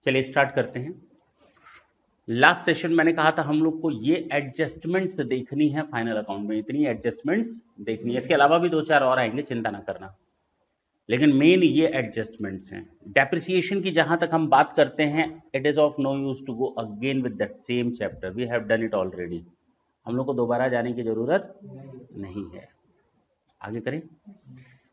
चलिए स्टार्ट करते हैं। लास्ट सेशन मैंने कहा था हम लोग को ये एडजस्टमेंट्स देखनी है फाइनल अकाउंट में, इतनी एडजस्टमेंट्स देखनी है। इसके अलावा भी 2-4 और आएंगे, चिंता ना करना, लेकिन मेन ये एडजस्टमेंट्स हैं। डेप्रिसिएशन की जहां तक हम बात करते हैं, it is of no use to go again with that same chapter, we have done it already. हम लोग को दोबारा जाने की जरूरत नहीं है। आगे करें,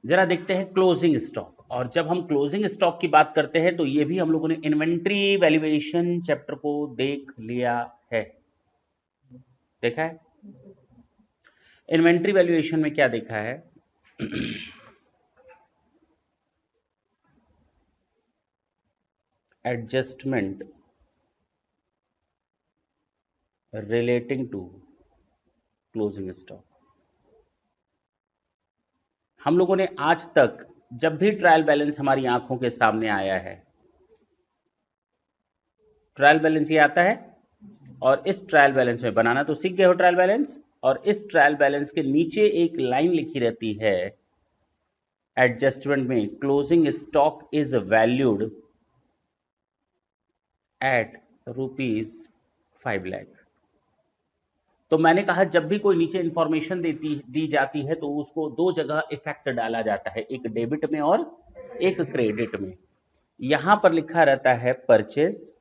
जरा देखते हैं क्लोजिंग स्टॉक। और जब हम क्लोजिंग स्टॉक की बात करते हैं तो ये भी हम लोगों ने इन्वेंट्री वैल्यूएशन चैप्टर को देख लिया है, देखा है। इन्वेंट्री वैल्यूएशन में क्या देखा है? Adjustment relating to closing stock. हम लोगों ने आज तक जब भी ट्रायल बैलेंस हमारी आंखों के सामने आया है, ट्रायल बैलेंस ये आता है और इस ट्रायल बैलेंस में बनाना तो सीख गए हो ट्रायल बैलेंस, और इस ट्रायल बैलेंस के नीचे एक लाइन लिखी रहती है एडजस्टमेंट में, closing stock is valued at ₹5 lakh. तो मैंने कहा जब भी कोई नीचे इंफॉर्मेशन दी जाती है तो उसको दो जगह इफेक्ट डाला जाता है, एक डेबिट में और एक क्रेडिट में। यहां पर लिखा रहता है परचेज,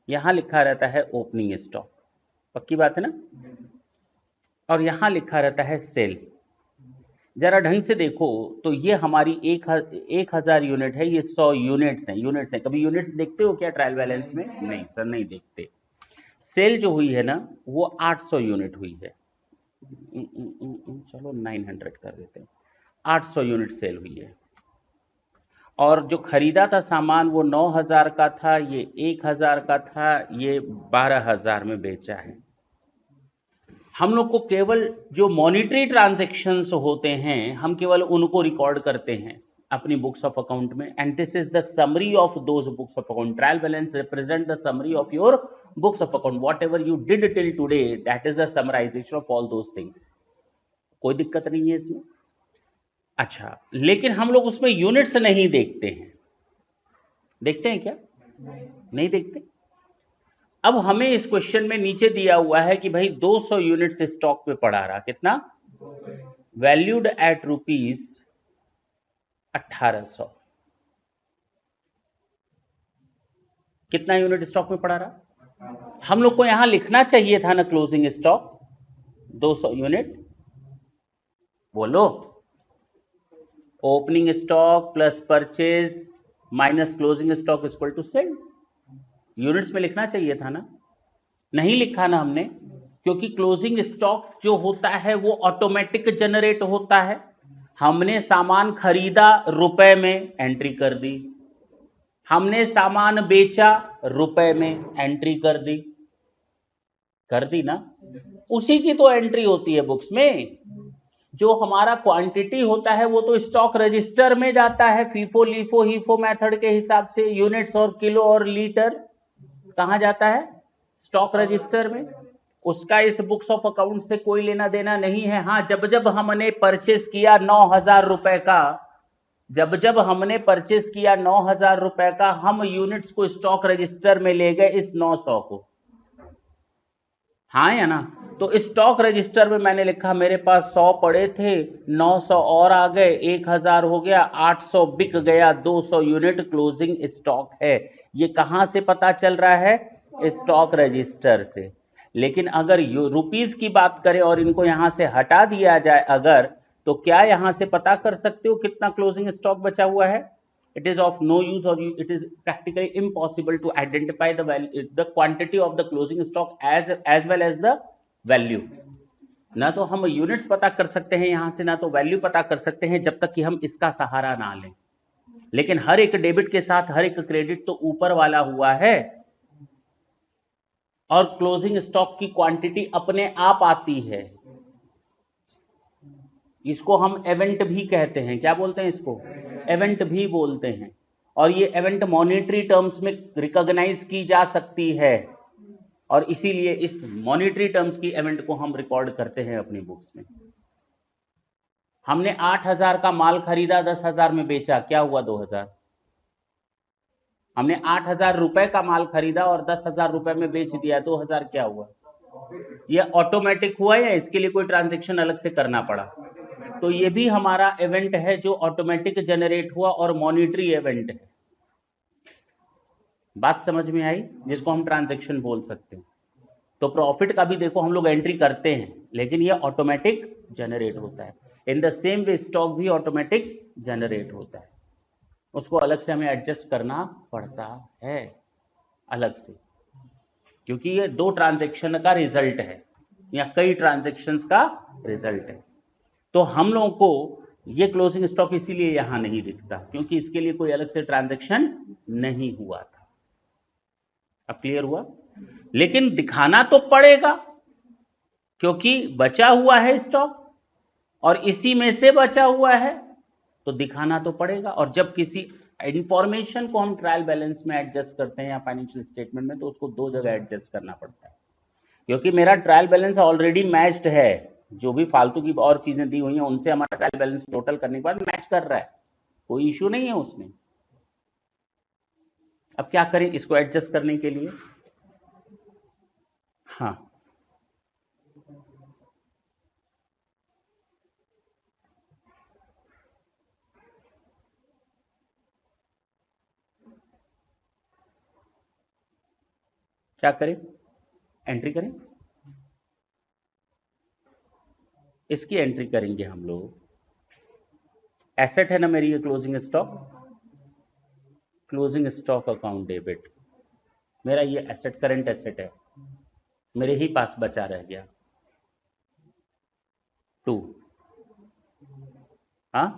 यहां लिखा रहता है ओपनिंग स्टॉक, पक्की बात है ना, और यहां लिखा रहता है सेल। जरा ढंग से देखो तो ये हमारी 1000 यूनिट है, ये 100 यूनिट्स हैं। कभी यूनिट्स देखते हो क्या ट्रायल बैलेंस में? नहीं सर, नहीं देखते। सेल जो हुई है ना वो 800 यूनिट हुई है, चलो 900 कर देते हैं, 800 यूनिट सेल हुई है। और जो खरीदा था सामान वो 9000 का था, ये 1000 का था, ये 12000 में बेचा है। हम लोग को केवल जो मॉनिटरी ट्रांजैक्शंस होते हैं हम केवल उनको रिकॉर्ड करते हैं अपनी बुक्स ऑफ अकाउंट में, and this is the summary of those books of account. Trial balance represent the summary of your books of account, whatever you did till today, that is the summarisation of all those things. कोई दिक्कत नहीं है इसमें। अच्छा, लेकिन हम लोग उसमें यूनिट्स नहीं देखते हैं, देखते हैं क्या? नहीं देखते। अब हमें इस क्वेश्चन में नीचे दिया हुआ है कि भाई 200 यूनिट्स स्टॉक पे पड़ा रहा, कितना? Valued at ₹1800। कितना यूनिट स्टॉक में पड़ा रहा? हम लोग को यहां लिखना चाहिए था ना क्लोजिंग स्टॉक 200 यूनिट। बोलो, opening stock plus purchase minus closing stock equal to sale. Units में लिखना चाहिए था ना, नहीं लिखा ना हमने, क्योंकि क्लोजिंग स्टॉक जो होता है वो ऑटोमेटिक जनरेट होता है। हमने सामान खरीदा रुपए में, एंट्री कर दी, हमने सामान बेचा रुपए में, एंट्री कर दी ना, उसी की तो एंट्री होती है बुक्स में। जो हमारा क्वांटिटी होता है वो तो स्टॉक रजिस्टर में जाता है, फीफो लीफो हीफो मेथड के हिसाब से। यूनिट्स और किलो और लीटर कहां जाता है? स्टॉक रजिस्टर में। उसका इस बुक्स ऑफ अकाउंट से कोई लेना देना नहीं है। हाँ, जब हमने परचेस किया 9000 रुपए का, जब हमने परचेस किया 9000 रुपए का, हम यूनिट्स को स्टॉक रजिस्टर में ले गए इस 900 को, हाँ या ना? तो स्टॉक रजिस्टर में मैंने लिखा मेरे पास 100 पड़े थे, 900 और आ गए, 1000 हो गया, 800 बिक गया, 200 यूनिट क्लोजिंग स्टॉक है। ये कहां से पता चल रहा है? स्टॉक रजिस्टर से। लेकिन अगर रुपीस की बात करें और इनको यहां से हटा दिया जाए अगर, तो क्या यहां से पता कर सकते हो कितना क्लोजिंग स्टॉक बचा हुआ है? It is of no use, or it is practically impossible to identify the quantity of the closing stock as well as the value। ना तो हम यूनिट्स पता कर सकते हैं यहां से, ना तो वैल्यू पता कर सकते हैं, जब तक कि हम इसका सहारा ना लें। लेकिन हर एक डेबिट के साथ हर एक क्रेडिट तो ऊपर वाला हुआ है, और क्लोजिंग स्टॉक की क्वांटिटी अपने आप आती है। इसको हम इवेंट भी कहते हैं, क्या बोलते हैं इसको? इवेंट भी बोलते हैं। और ये इवेंट मॉनिटरी टर्म्स में रिकॉग्नाइज की जा सकती है, और इसीलिए इस मॉनिटरी टर्म्स की इवेंट को हम रिकॉर्ड करते हैं अपनी बुक्स में। हमने 8000 का माल खरीदा, 10000 में बेचा, क्या हुआ? 2000। हमने 8,000 रुपए का माल खरीदा और 10,000 रुपए में बेच दिया, 2,000 क्या हुआ? ये ऑटोमेटिक हुआ या इसके लिए कोई ट्रांजैक्शन अलग से करना पड़ा? तो ये भी हमारा इवेंट है जो ऑटोमेटिक जनरेट हुआ और मॉनिटरी इवेंट है। बात समझ में आई? जिसको हम ट्रांजैक्शन बोल सकते हैं। तो प्रॉफिट का भी देखो हम लोग एंट्री करते हैं, लेकिन ये ऑटोमेटिक जनरेट होता है। In the same way stock भी ऑटोमेटिक जनरेट होता है, उसको अलग से हमें एडजस्ट करना पड़ता है अलग से, क्योंकि ये 2 ट्रांजैक्शन का रिजल्ट है या कई ट्रांजैक्शंस का रिजल्ट है। तो हम लोगों को ये क्लोजिंग स्टॉक इसीलिए यहां नहीं दिखता, क्योंकि इसके लिए कोई अलग से ट्रांजैक्शन नहीं हुआ था। अब क्लियर हुआ? लेकिन दिखाना तो पड़ेगा, क्योंकि बचा हुआ है स्टॉक और इसी में से बचा हुआ है, तो दिखाना तो पड़ेगा। और जब किसी इंफॉर्मेशन को हम ट्रायल बैलेंस में एडजस्ट करते हैं या फाइनेंशियल स्टेटमेंट में, तो उसको 2 जगह एडजस्ट करना पड़ता है, क्योंकि मेरा ट्रायल बैलेंस ऑलरेडी मैच्ड है, जो भी फालतू की और चीजें दी हुई हैं उनसे हमारा ट्रायल बैलेंस टोटल करने के बाद मैच कर रहा है, कोई इश्यू नहीं है उसमें। अब क्या करें इसको एडजस्ट करने के लिए? हाँ, क्या करें? एंट्री करें, इसकी एंट्री करेंगे हम लोग। एसेट है ना मेरी ये closing stock, closing stock account debit, मेरा ये एसेट करंट एसेट है, मेरे ही पास बचा रह गया 2। हाँ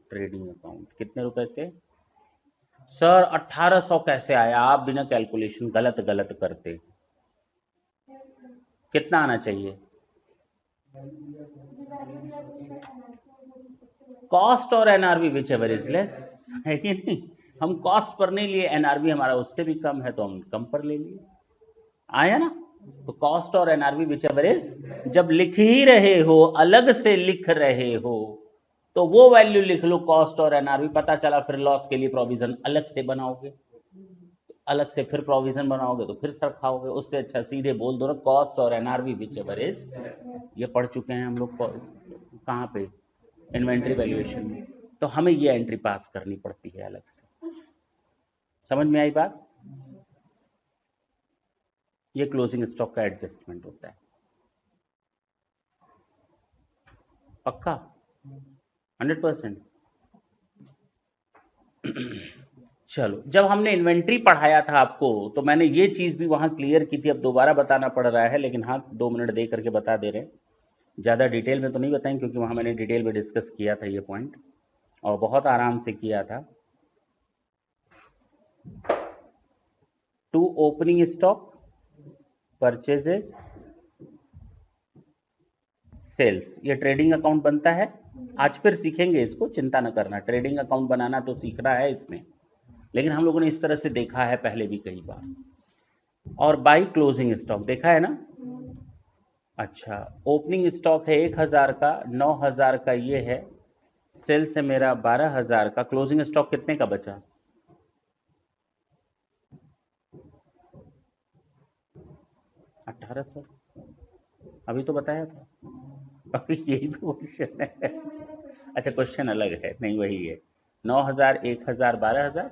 ट्रेडिंग अकाउंट कितने रुपए से? सर 1800 कैसे आया? आप बिना कैलकुलेशन गलत गलत करते। कितना आना चाहिए? कॉस्ट और NRV which ever is less, है कि नहीं? हम कॉस्ट पर नहीं लिए, एनआरवी हमारा उससे भी कम है तो हम कम पर ले लिए, आया ना? तो कॉस्ट और एनआरवी विच एवर इज, जब लिख ही रहे हो, अलग से लिख रहे हो, तो वो वैल्यू लिख लो कॉस्ट और एनआरवी। पता चला फिर लॉस के लिए प्रोविजन अलग से बनाओगे, अलग से फिर प्रोविजन बनाओगे तो फिर सर खाओगे। उससे अच्छा सीधे बोल दो ना कॉस्ट और एनआरवी विच एवर इज। ये पढ़ चुके हैं हम लोग कहाँ पे? इन्वेंट्री वैल्यूएशन में। तो हमें ये एंट्री पास करनी पड़ती है अलग से। समझ में आई बात? ये क्लोजिंग स्टॉक का एडजस्टमेंट होता है। पक्का 100%? चलो, जब हमने इन्वेंट्री पढ़ाया था आपको तो मैंने ये चीज भी वहां क्लियर की थी, अब दोबारा बताना पड़ रहा है, लेकिन हाँ 2 मिनट दे करके बता दे रहे हैं। ज़्यादा डिटेल में तो नहीं बताएं, क्योंकि वहाँ मैंने डिटेल में डिस्कस किया था ये पॉइंट, और बहुत आराम से किया था। To opening stock, purchases, sales, ये ट्रेडिंग अकाउंट बनता है। आज फिर सीखेंगे इसको, चिंता न करना, ट्रेडिंग अकाउंट बनाना तो सीखना है इसमें, लेकिन हम लोगों ने इस तरह से देखा है पहले भी कई बार। और बाई क्लोजिंग स्टॉक देखा है ना? अच्छा, ओपनिंग स्टॉक है 1000 का, 9000 का ये है, सेल्स है मेरा 12000 का, क्लोजिंग स्टॉक कितने का बचा? 1800। अभी तो बताया था, अभी यही तो क्वेश्चन है। अच्छा, क्वेश्चन अलग है, नहीं वही है। 9000, 1000, 12000,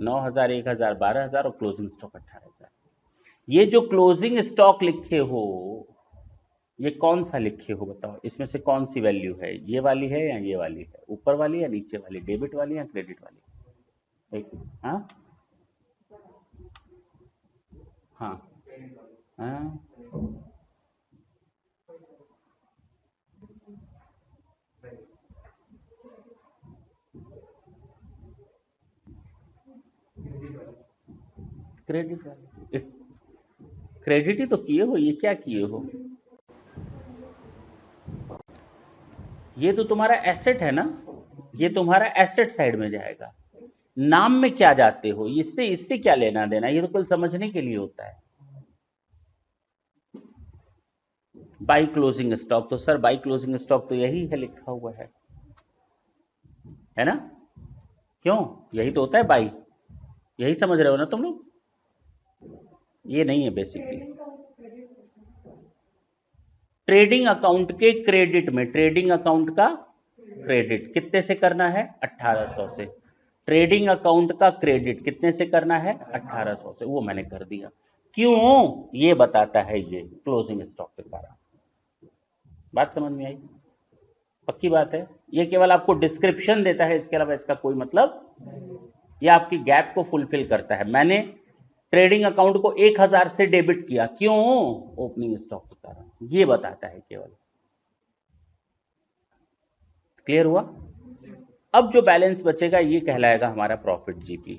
9000, 1000, 12000 और क्लोजिंग स्टॉक 18000। ये जो क्लोजिंग स्टॉक लिखे हो, ये कौन सा लिखे हो बताओ? इसमें से कौन सी वैल्यू है? ये वाली है या ये वाली है? ऊपर वाली या नीचे वाली? डेबिट वाली या क्रेडिट वाली? एक, हाँ हाँ हाँ, क्रेडिट वाली। क्रेडिट ही तो किए हो, ये क्या किए हो? ये तो तुम्हारा एसेट है ना, ये तुम्हारा एसेट साइड में जाएगा। नाम में क्या जाते हो? इससे इससे क्या लेना देना? ये तो कल समझने के लिए होता है। बाई क्लोजिंग स्टॉक, तो सर बाई क्लोजिंग स्टॉक तो यही है लिखा हुआ है ना? क्यों? यही तो होता है बाई, यही समझ रहे हो ना तुम लोग? ये नहीं है बेसिकली। ट्रेडिंग अकाउंट के क्रेडिट में, ट्रेडिंग अकाउंट का क्रेडिट कितने से करना है? 1800 से। ट्रेडिंग अकाउंट का क्रेडिट कितने से करना है? 1800 से। वो मैंने कर दिया। क्यों? ये बताता है ये क्लोजिंग स्टॉक के कारण। बात समझ में आई? पक्की बात है? ये केवल आपको डिस्क्रिप्शन देता है, इसके अलावा इसका कोई मतलब, ये आपकी गैप को फुलफिल करता है। मैंने ट्रेडिंग अकाउंट को 1000 से डेबिट किया, क्यों? ओपनिंग स्टॉक के कारण। ये बताता है केवल। क्लियर हुआ? अब जो बैलेंस बचेगा ये कहलाएगा हमारा प्रॉफिट जीपी।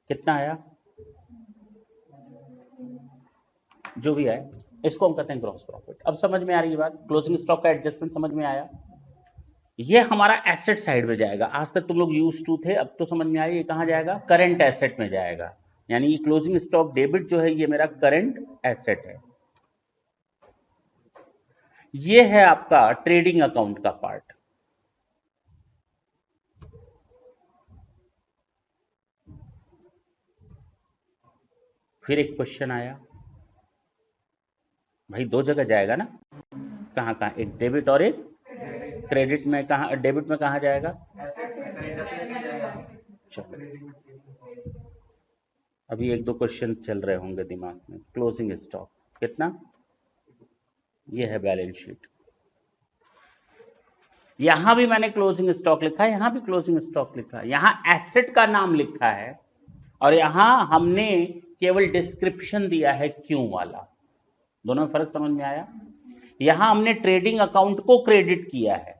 कितना आया? जो भी आए इसको हम कहते हैं ग्रॉस प्रॉफिट। अब समझ में आ रही है बात? क्लोजिंग स्टॉक का एडजस्टमेंट समझ में आया? ये हमारा एसेट साइड में जाएगा। आज तक तुम लोग यूज टू थे, अब तो समझ में आया ये कहां जाएगा? करंट एसेट में जाएगा। यानी ये क्लोजिंग स्टॉक डेबिट जो है ये मेरा करंट एसेट है। ये है आपका ट्रेडिंग अकाउंट का पार्ट। फिर एक क्वेश्चन आया, भाई दो जगह जाएगा ना? कहां कहां? एक डेबिट और एक क्रेडिट में। कहां डेबिट में कहां जाएगा? चलो अभी एक दो क्वेश्चन चल रहे होंगे दिमाग में। क्लोजिंग स्टॉक कितना? ये है बैलेंस शीट। यहां भी मैंने क्लोजिंग स्टॉक लिखा है, यहां भी क्लोजिंग स्टॉक लिखा है। यहां एसेट का नाम लिखा है और यहां हमने केवल डिस्क्रिप्शन दिया है क्यों वाला। दोनों में फर्क समझ में आया? यहां हमने ट्रेडिंग अकाउंट को क्रेडिट किया है।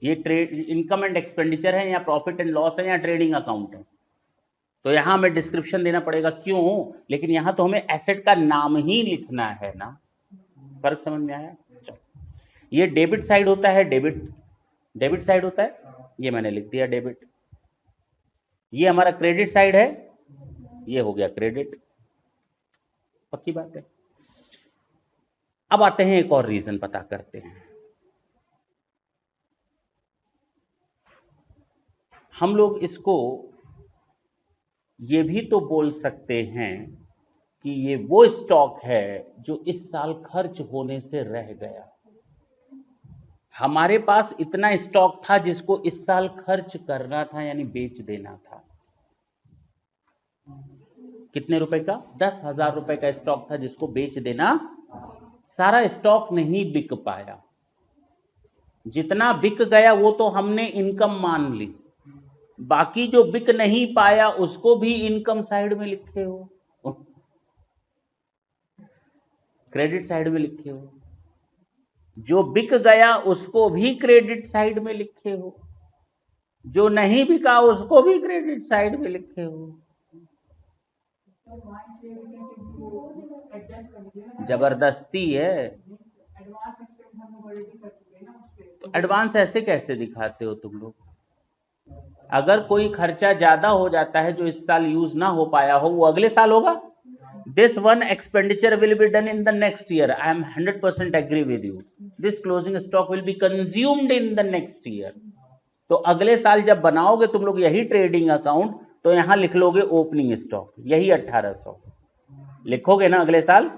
ये ट्रेड इनकम एंड एक्सपेंडिचर है या प्रॉफिट एंड लॉस है या ट्रेडिंग अकाउंट है, तो यहां हमें डिस्क्रिप्शन देना पड़ेगा क्यों। लेकिन यहां तो हमें एसेट का नाम ही लिखना है ना। फर्क समझ में आया? चलो, ये डेबिट साइड होता है, डेबिट डेबिट साइड होता है, ये मैंने लिख दिया डेबिट। ये हमारा क्रेडिट साइड है, ये हो गया क्रेडिट। पक्की बात है? अब आते हैं एक और रीजन पता करते हैं। हम लोग इसको ये भी तो बोल सकते हैं कि ये वो स्टॉक है जो इस साल खर्च होने से रह गया। हमारे पास इतना स्टॉक था जिसको इस साल खर्च करना था, यानी बेच देना था। कितने रुपए का? 10,000 रुपए का स्टॉक था जिसको बेच देना। सारा स्टॉक नहीं बिक पाया, जितना बिक गया वो तो हमने इनकम मान ली, बाकी जो बिक नहीं पाया उसको भी इनकम साइड में लिखे हो, क्रेडिट साइड में लिखे हो। जो बिक गया उसको भी क्रेडिट साइड में लिखे हो, जो नहीं बिका उसको भी क्रेडिट साइड में लिखे हो। जबरदस्ती है। तो एडवांस ऐसे कैसे दिखाते हो तुम लोग? अगर कोई खर्चा ज्यादा हो जाता है जो इस साल यूज ना हो पाया हो, वो अगले साल होगा। This one expenditure will be done in the next year. I am 100% agree with you. This closing stock will be consumed in the next year. तो अगले साल जब बनाओगे तुम लोग यही ट्रेडिंग अकाउंट, तो यहां लिख लोगे ओपनिंग स्टॉक, यही 1800 लिखोगे ना अगले साल।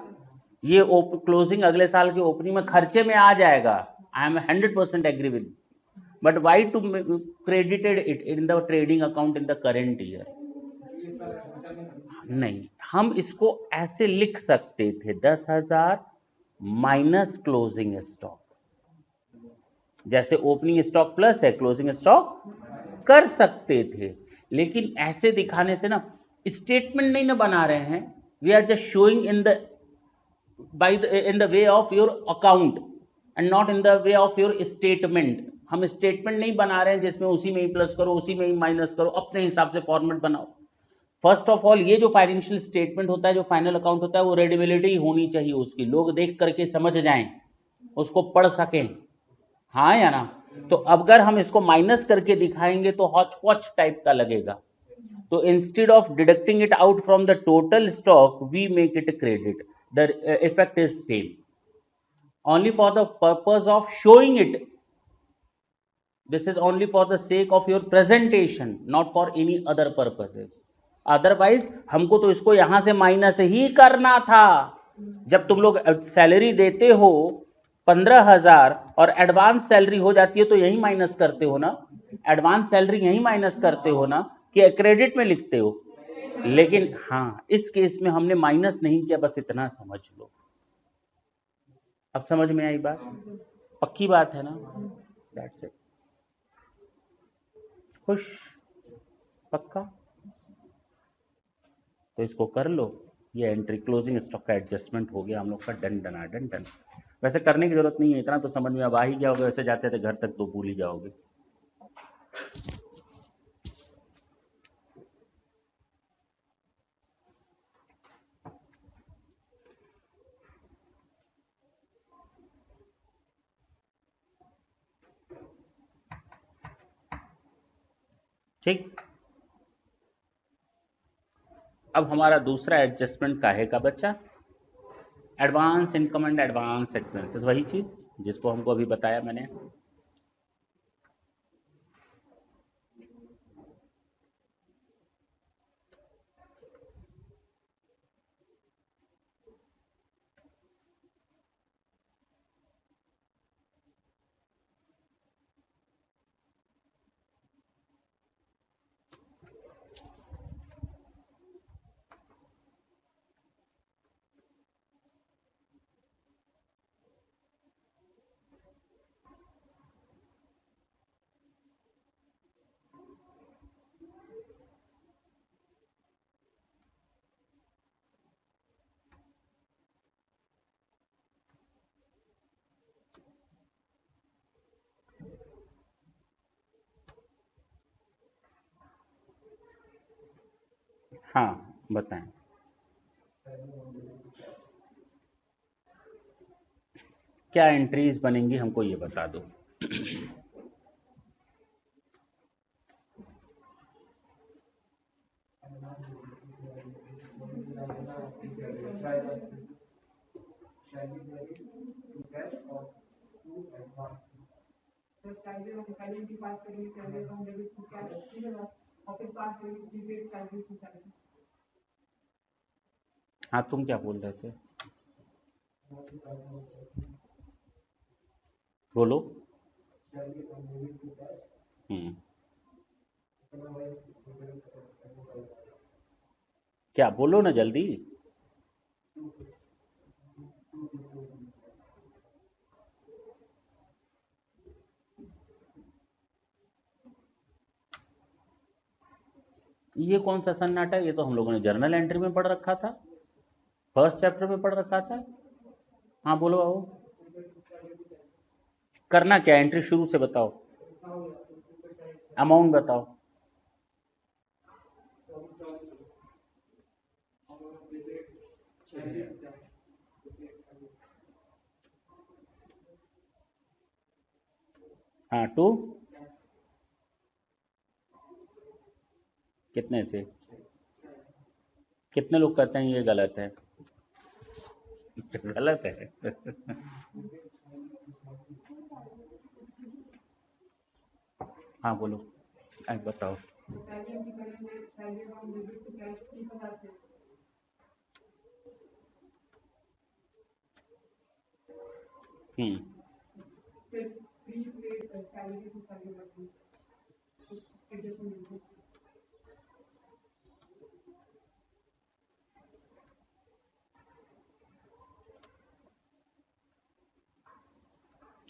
ये क्लोजिंग अगले साल के ओपनिंग में खर्चे में आ जाएगा। I am 100% agree with, but why to credited it in the trading account in the current year? नहीं, हम इसको ऐसे लिख सकते थे 10,000 माइनस क्लोजिंग स्टॉक। जैसे ओपनिंग स्टॉक प्लस है, क्लोजिंग स्टॉक कर सकते थे, लेकिन ऐसे दिखाने से ना स्टेटमेंट नहीं ना बना रहे हैं। We are just showing in the in the way of your account and not in the way of your statement। हम स्टेटमेंट नहीं बना रहे हैं जिसमें उसी में ही प्लस करो उसी में ही माइनस करो, अपने हिसाब से फॉर्मेट बनाओ। फर्स्ट ऑफ ऑल ये जो फाइनेंशियल स्टेटमेंट होता है, जो फाइनल अकाउंट होता है, वो रीडेबिलिटी होनी चाहिए उसकी, लोग देख करके समझ जाएं, उसको पढ़ सकें, हाँ या ना। तो अगर हम इसको माइनस करके दिखाएंगे तो हॉच पॉच टाइप का लगेगा। तो instead of deducting it out from the total stock we make it credit. The effect is same, only for the purpose of showing it this is only for the sake of your presentation, not for any other purposes. Otherwise हमको तो इसको यहां से minus ही करना था। जब तुम लोग सैलरी देते हो 15,000 और एडवांस सैलरी हो जाती है तो यही माइनस करते हो ना, एडवांस सैलरी यही माइनस करते हो ना, कि क्रेडिट में लिखते हो। लेकिन हाँ, इस केस में हमने माइनस नहीं किया, बस इतना समझ लो। अब समझ में आई बात? पक्की बात है ना? That's it. खुश? पक्का? तो इसको कर लो। ये एंट्री क्लोजिंग स्टॉक का एडजस्टमेंट हो गया हम लोग का, डन डन डन डन। वैसे करने की जरूरत नहीं है, इतना तो समझ में अब आ ही गया होगा, वैसे जाते थे घर तक तो भूल ही जाओगे। ठीक, अब हमारा दूसरा एडजस्टमेंट काहे का बचा? Advance income and advance expenses, वही चीज जिसको हमको अभी बताया मैंने। हाँ बताएं। क्या एंट्रीज बनेंगी हमको ये बता दो। हाँ तुम क्या बोल रहे थे? बोलो। हम्म, क्या बोलो ना जल्दी। ये कौन सा सन्नाटा है? ये तो हम लोगों ने जर्नल एंट्री में पढ़ रखा था, फर्स्ट चैप्टर में पढ़ रखा था। हाँ बोलो आओ। करना क्या, एंट्री शुरू से बताओ, अमाउंट बताओ। हाँ टू कितने से? कितने लोग कहते हैं ये गलत है? गलत है। हाँ बोलो, बताओ। हम्म,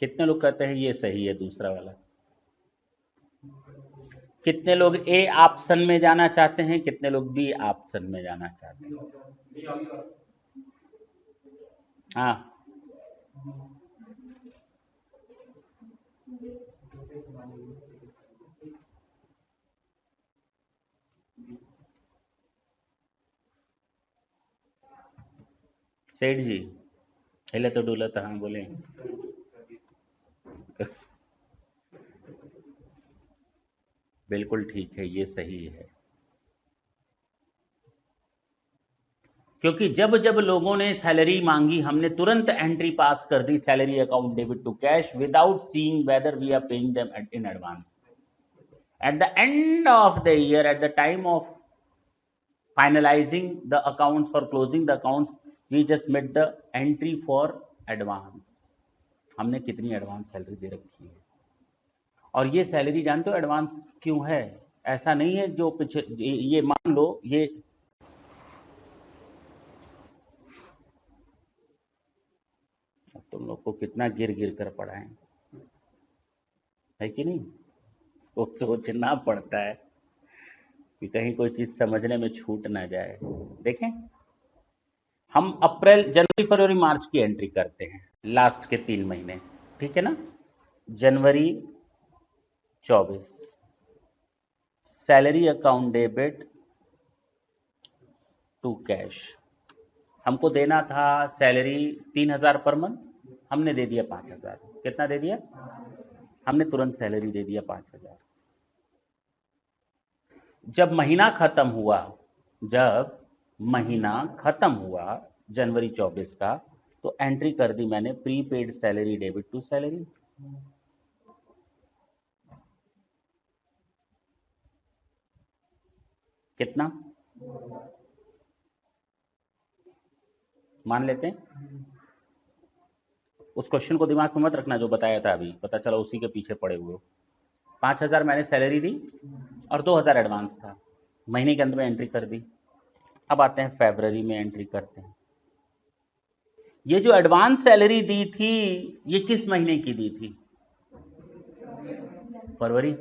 कितने लोग कहते हैं ये सही है दूसरा वाला? कितने लोग ए ऑप्शन में जाना चाहते हैं, कितने लोग बी ऑप्शन में जाना चाहते हैं? हाँ सेठ जी, हिले तो डुला तो हाँ बोले। बिल्कुल ठीक है, ये सही है। क्योंकि जब जब लोगों ने सैलरी मांगी हमने तुरंत एंट्री पास कर दी, salary account debit to cash, without seeing whether we are paying them in advance. At the end of the year, at the time of finalizing the accounts or closing the accounts, we just made the entry for advance. हमने कितनी advance salary दे रखी है, और ये salary जानते हो advance क्यों है? ऐसा नहीं है जो पीछे, ये मान लो ये तुम लोग को कितना गिर गिर कर पढ़ाएं, है कि नहीं? सोचना पड़ता है कि कहीं कोई चीज समझने में छूट ना जाए. देखें, हम अप्रैल, जनवरी, फरवरी, मार्च की एंट्री करते हैं, लास्ट के 3 महीने, ठीक है ना. जनवरी 24 salary account debit to cash. हमको देना था सैलरी 3000 पर मंथ, हमने दे दिया 5000. कितना दे दिया? हमने तुरंत सैलरी दे दिया 5000. जब महीना खत्म हुआ जनवरी 24 का, तो एंट्री कर दी मैंने prepaid salary debit to salary. कितना मान लेते हैं? उस क्वेश्चन को दिमाग में मत रखना जो बताया था अभी, पता चला उसी के पीछे पड़े हुए. 5000 मैंने सैलरी दी और 2000 एडवांस था, महीने के अंत में एंट्री कर दी. अब आते हैं फरवरी में एंट्री करते हैं. ये जो एडवांस सैलरी दी थी ये किस महीने की दी थी? फरवरी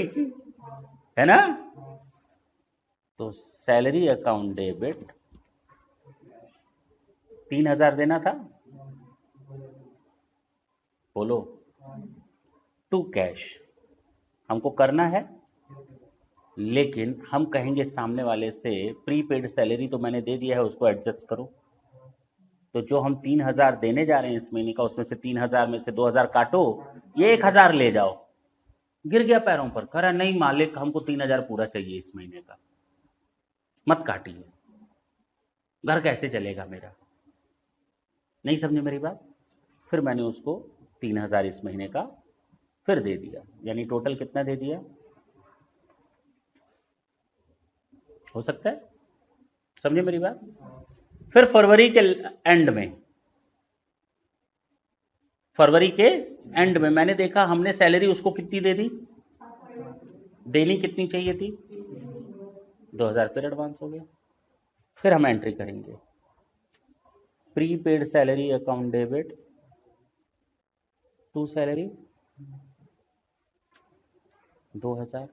की, है ना. तो सैलरी अकाउंट डेबिट 3000 देना था, बोलो, टू कैश हमको करना है. लेकिन हम कहेंगे सामने वाले से प्रीपेड सैलरी तो मैंने दे दिया है, उसको एडजस्ट करो. तो जो हम 3000 देने जा रहे हैं इस महीने का, उसमें से 3000 में से 2000 काटो, ये 1000 ले जाओ. गिर गया पैरों पर, कह रहा नहीं मालिक हमको 3000 पूरा चाहिए इस महीने का. मत काटिए, घर कैसे चलेगा मेरा? नहीं समझे मेरी बात? फिर मैंने उसको 3000 इस महीने का फिर दे दिया, यानी टोटल कितना दे दिया? हो सकता है समझे मेरी बात? फिर फरवरी के एंड में मैंने देखा हमने सैलरी उसको कितनी दे दी, देनी कितनी चाहिए थी? 2000 फिर एडवांस हो गया. फिर हम एंट्री करेंगे prepaid salary account debit to salary 2000.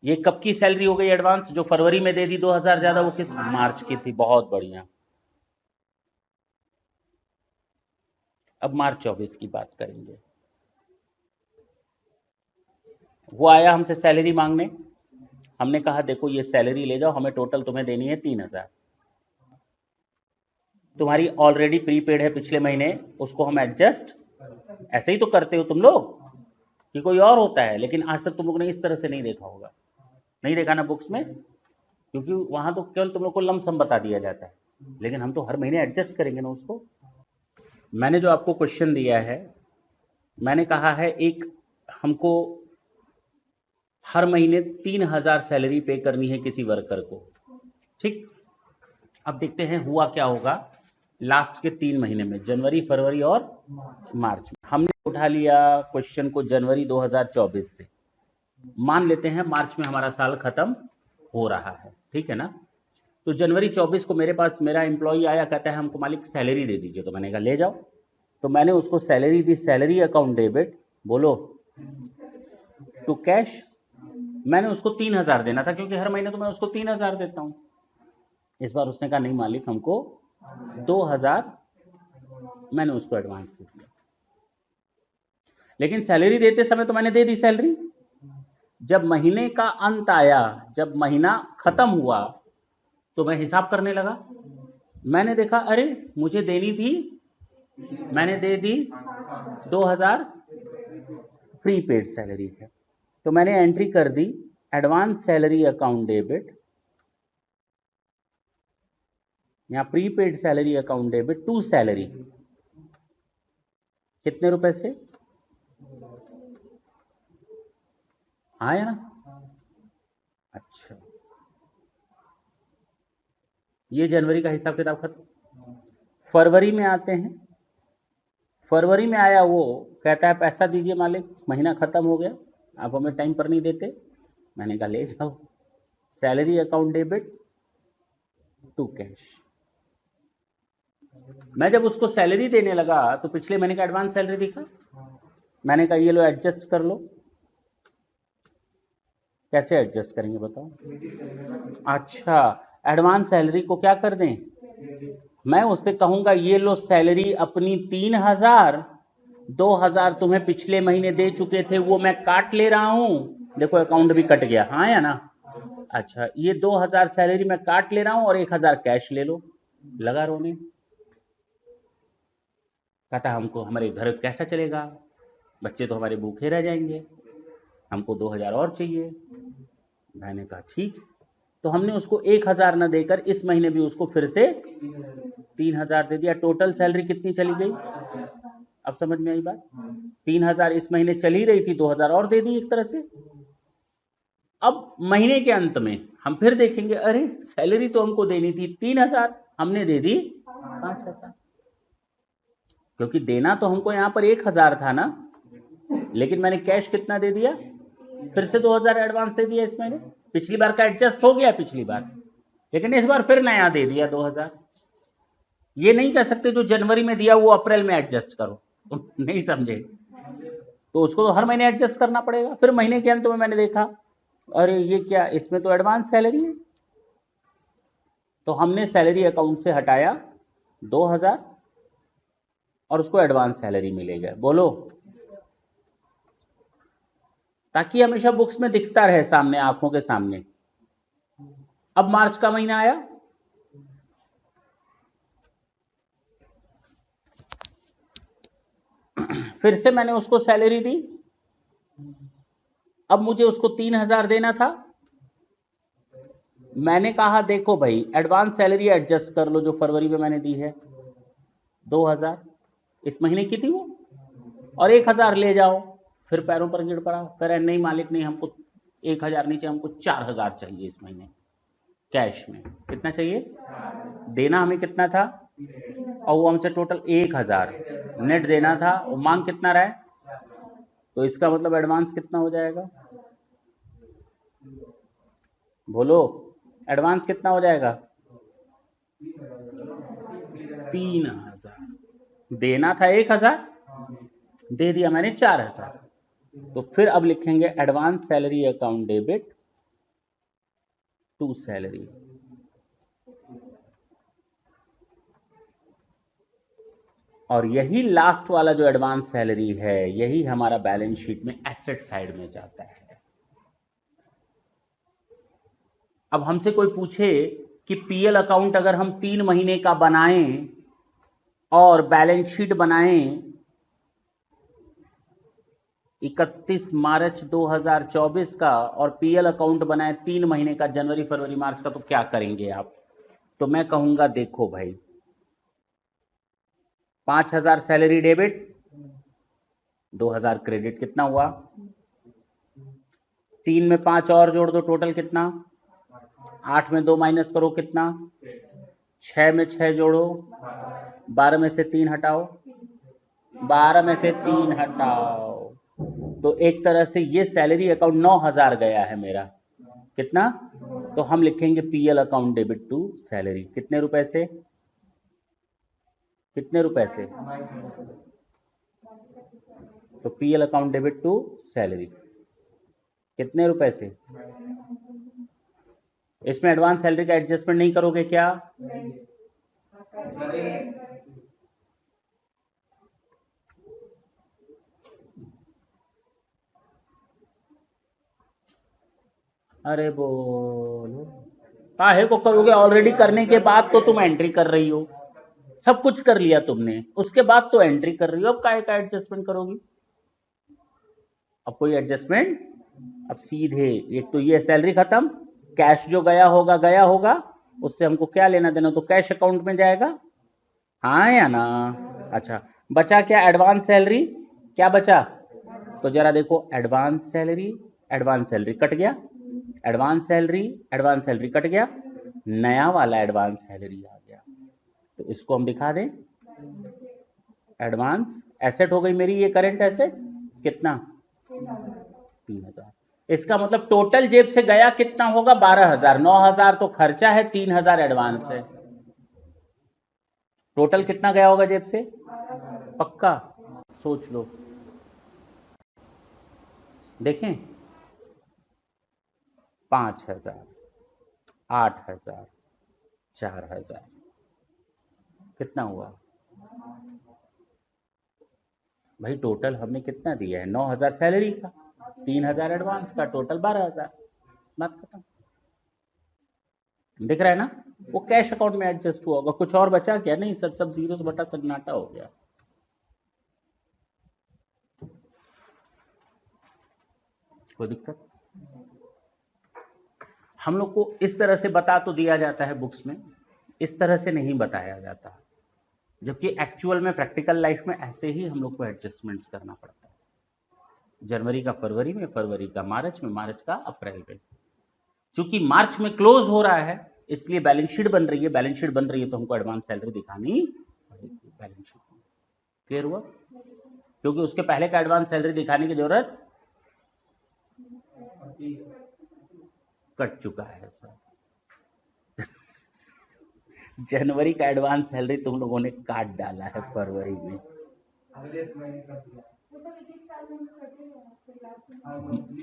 ये कब की सैलरी हो गई एडवांस? जो फरवरी में दे दी 2000 ज्यादा, वो किस? मार्च की थी. बहुत बढ़िया. अब मार्च 24 की बात करेंगे. वो आया हमसे सैलरी मांगने, हमने कहा देखो ये सैलरी ले जाओ, हमें टोटल तुम्हें देनी है 3000. तुम्हारी ऑलरेडी प्रीपेड है पिछले महीने, उसको हम एडजस्ट, ऐसे ही तो करते हो तुम लोग कि कोई और होता है, लेकिन आज तक तुम लोग ने इस तरह से नहीं देखा होगा. नहीं देखा ना बुक्स में, क्योंकि वहां तो केवल तुम लोग को लमसम बता दिया जाता है, लेकिन हम तो हर महीने एडजस्ट करेंगे ना उसको. मैंने जो आपको क्वेश्चन दिया है, मैंने कहा है एक हमको हर महीने 3000 सैलरी पे करनी है किसी वर्कर को, ठीक. अब देखते हैं हुआ क्या होगा लास्ट के 3 महीने में, जनवरी, फरवरी और मार्च में. हमने उठा लिया क्वेश्चन को जनवरी 2024 से, मान लेते हैं मार्च में हमारा साल खत्म हो रहा है, ठीक है ना. तो जनवरी 24 को मेरे पास मेरा एम्प्लॉय आया, कहता है हमको मालिक सैलरी दे दीजिए. तो मैंने कहा ले जाओ. तो मैंने उसको सैलरी दी, सैलरी अकाउंट डेबिट, बोलो, टू कैश. मैंने उसको 3000 देना था, क्योंकि हर महीने तो मैं उसको 3000 देता हूं. इस बार उसने कहा नहीं मालिक हमको 2000, मैंने उसको एडवांस दे दिया. लेकिन सैलरी देते समय तो मैंने दे दी सैलरी. जब महीने का अंत आया, जब महीना खत्म हुआ, तो मैं हिसाब करने लगा. मैंने देखा अरे मुझे देनी थी, मैंने दे दी 2000 प्रीपेड सैलरी है. तो मैंने एंट्री कर दी एडवांस सैलरी अकाउंट डेबिट यहाँ prepaid salary account debit to salary, कितने रुपए से? हाँ या ना? अच्छा, ये जनवरी का हिसाब किताब खत्म। फरवरी में आते हैं। फरवरी में आया, वो कहता है पैसा दीजिए मालिक, महीना खत्म हो गया, आप हमें टाइम पर नहीं देते। मैंने कहा ले जाओ, salary account debit to cash. मैं जब उसको सैलरी देने लगा तो पिछले महीने का एडवांस सैलरी दिखा, मैंने कहा ये लो एडजस्ट कर लो। कैसे एडजस्ट करेंगे बताओ? अच्छा, एडवांस सैलरी को क्या कर दें, मैं उससे कहूंगा ये लो सैलरी अपनी 3,000, 2,000 तुम्हें पिछले महीने दे चुके थे वो मैं काट ले रहा हूं, देखो अकाउंट भी कट गया, हाँ या ना? अच्छा, ये 2,000 सैलरी मैं काट ले रहा हूं और 1,000 कैश ले लो। लगा रोने, कहता हमको हमारे घर कैसा चलेगा, बच्चे तो हमारे भूखे रह जाएंगे, हमको 2,000 और चाहिए। मैंने कहा ठीक, तो हमने उसको 1,000 न देकर इस महीने भी उसको फिर से 3,000 दे दिया। टोटल सैलरी कितनी चली गई? अब समझ में आई बात? 3,000 इस महीने चली रही थी, 2,000 और दे दी एक तरह से। अब महीने के अंत में हम फिर देखेंगे, अरे सैलरी तो हमको देनी थी 3,000, हमने दे दी 5,000, क्योंकि देना तो हमको यहां पर 1,000 था ना, लेकिन मैंने कैश कितना दे दिया, फिर से 2,000 एडवांस दे दिया इस महीने। पिछली बार का एडजस्ट हो गया पिछली बार, लेकिन इस बार फिर नया दे दिया 2,000। ये नहीं कह सकते जो जनवरी में दिया वो अप्रैल में एडजस्ट करो, नहीं समझे? तो उसको तो हर महीने एडजस्ट करना पड़ेगा। फिर महीने के अंत में मैंने देखा, अरे ये क्या, इसमें तो एडवांस सैलरी है। तो हमने सैलरी अकाउंट से हटाया 2,000 और उसको एडवांस सैलरी मिलेगा। बोलो, ताकि हमेशा बुक्स में दिखता रहे सामने, आंखों के सामने। अब मार्च का महीना आया, फिर से मैंने उसको सैलरी दी। अब मुझे उसको 3,000 देना था। मैंने कहा देखो भाई, एडवांस सैलरी एडजस्ट कर लो जो फरवरी में मैंने दी है 2,000, इस महीने की थी वो, और 1,000 ले जाओ। फिर पैरों पर गिर पड़ा, कह रहे नहीं मालिक नहीं, हमको 1,000 नीचे, हमको 4,000 चाहिए इस महीने कैश में। कितना चाहिए? देना हमें कितना था, और वो हमसे टोटल 1,000 नेट देना था, वो मांग कितना रहा है, तो इसका मतलब एडवांस कितना हो जाएगा? बोलो, एडवांस कितना हो जाएगा? 3,000। देना था 1,000, दे दिया मैंने 4,000। तो फिर अब लिखेंगे advance salary account debit to salary. और यही लास्ट वाला जो एडवांस सैलरी है, यही हमारा बैलेंस शीट में एसेट साइड में जाता है। अब हमसे कोई पूछे कि पीएल अकाउंट अगर हम 3 महीने का बनाएं और बैलेंस शीट बनाएं 31 मार्च 2024 का, और पीएल अकाउंट बनाए 3 महीने का, जनवरी फरवरी मार्च का, तो क्या करेंगे आप? तो मैं कहूंगा देखो भाई, 5,000 सैलरी डेबिट, 2,000 क्रेडिट, कितना हुआ? 3 में 5 और जोड़ दो, टोटल कितना? 8 में 2 माइनस करो, कितना? 6 में 6 जोड़ो, 12 में से 3 हटाओ, 12 में से 3 हटाओ। तो एक तरह से ये सैलरी अकाउंट 9,000 गया है मेरा। कितना? तो हम लिखेंगे PL account debit to salary. कितने रुपए से? कितने रुपए से? तो PL account debit to salary कितने रुपए से? इसमें एडवांस सैलरी का एडजस्टमेंट नहीं करोगे क्या? अरे बोलो, काहे को करोगे? ऑलरेडी करने के बाद तो तुम एंट्री कर रही हो, सब कुछ कर लिया तुमने, उसके बाद तो एंट्री कर रही हो, अब काहे का एडजस्टमेंट करोगी? अब कोई एडजस्टमेंट? अब सीधे एक तो ये सैलरी खत्म, कैश जो गया होगा गया होगा, उससे हमको क्या लेना देना, तो कैश अकाउंट में जाएगा, हाँ या ना। अच्छा, बचा क्या, एडवांस सैलरी, क्या बचा, तो जरा देखो, एडवांस सैलरी कट गया, एडवांस सैलरी कट गया, नया वाला एडवांस सैलरी आ गया। तो इसको हम दिखा दें, एडवांस एसेट हो गई मेरी ये करंट एसेट, कितना 3000। इसका मतलब टोटल जेब से गया कितना होगा, 12000। 9000 तो खर्चा है, 3000 एडवांस है। टोटल कितना गया होगा जेब से, पक्का, सोच लो, देखें, 5000, 8000, 4000, कितना हुआ भाई, टोटल हमने कितना दिया है, 9000 सैलरी का, 3000 एडवांस का, टोटल 12000, बात खत्म। दिख रहा है ना, वो कैश अकाउंट में एडजस्ट हुआ होगा। कुछ और बचा क्या, नहीं सर, सब जीरो बटा सन्नाटा हो गया। कोई दिक्कत, हम लोग को इस तरह से बता तो दिया जाता है बुक्स में, इस तरह से नहीं बताया जाता, जबकि एक्चुअल में प्रैक्टिकल लाइफ में ऐसे ही हम लोग को एडजस्टमेंट्स करना पड़ता है। जनवरी का फरवरी में, फरवरी का मार्च में, मार्च का अप्रैल में। चूंकि मार्च में क्लोज हो रहा है इसलिए बैलेंस शीट बन रही है, बैलेंस शीट बन रही है तो हमको एडवांस सैलरी दिखानी पड़ेगी बैलेंस शीट में। क्लियर हुआ, क्योंकि उसके पहले का एडवांस सैलरी दिखाने की जरूरत कट चुका है सर। जनवरी का एडवांस सैलरी तुम लोगों ने काट डाला है फरवरी में,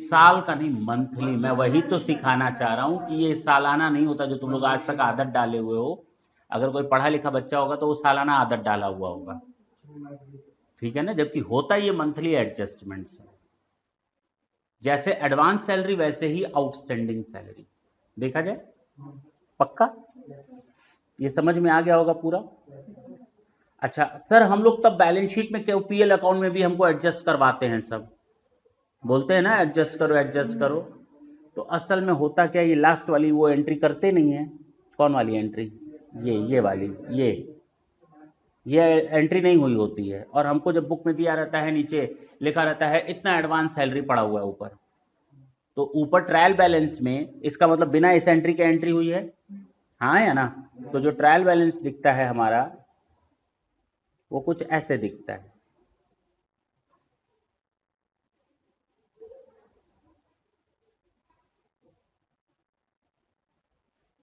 साल का नहीं, मंथली। मैं वही तो सिखाना चाह रहा हूं कि ये सालाना नहीं होता जो तुम लोग आज तक आदत डाले हुए हो। अगर कोई पढ़ा लिखा बच्चा होगा तो वो सालाना आदत डाला हुआ होगा, ठीक है ना, जबकि होता ये मंथली एडजस्टमेंट्स है। जैसे एडवांस सैलरी वैसे ही आउटस्टैंडिंग सैलरी, देखा जाए, पक्का ये समझ में आ गया होगा पूरा। अच्छा सर, हम लोग तब बैलेंस शीट में क्या, पीएल अकाउंट में भी हमको एडजस्ट करवाते हैं, सब बोलते हैं ना एडजस्ट करो एडजस्ट करो। तो असल में होता क्या, ये लास्ट वाली वो एंट्री करते नहीं है। कौन वाली एंट्री, ये वाली, ये एंट्री नहीं हुई होती है, और हमको जब बुक में दिया रहता है नीचे लिखा रहता है इतना एडवांस सैलरी पड़ा हुआ है ऊपर, तो ऊपर ट्रायल बैलेंस में इसका मतलब बिना इस एंट्री के एंट्री हुई है, हाँ या ना। तो जो ट्रायल बैलेंस दिखता है हमारा वो कुछ ऐसे दिखता है।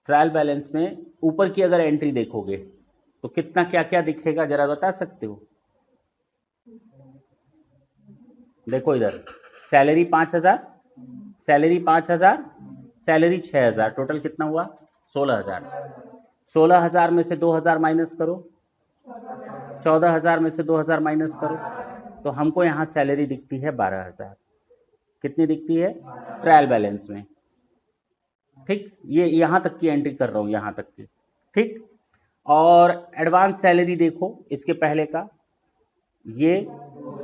ट्रायल बैलेंस में ऊपर की अगर एंट्री देखोगे तो कितना क्या क्या दिखेगा, जरा बता सकते हो। देखो इधर, सैलरी 5000, सैलरी 5000, सैलरी 6000, टोटल कितना हुआ 16000। 16000 में से 2000 माइनस करो, 14000 में से 2000 माइनस करो, तो हमको यहाँ सैलरी दिखती है 12000। कितनी दिखती है ट्रायल बैलेंस में, ठीक, ये यहां तक की एंट्री कर रहा हूं, यहां तक की, ठीक। और एडवांस सैलरी देखो इसके पहले का, ये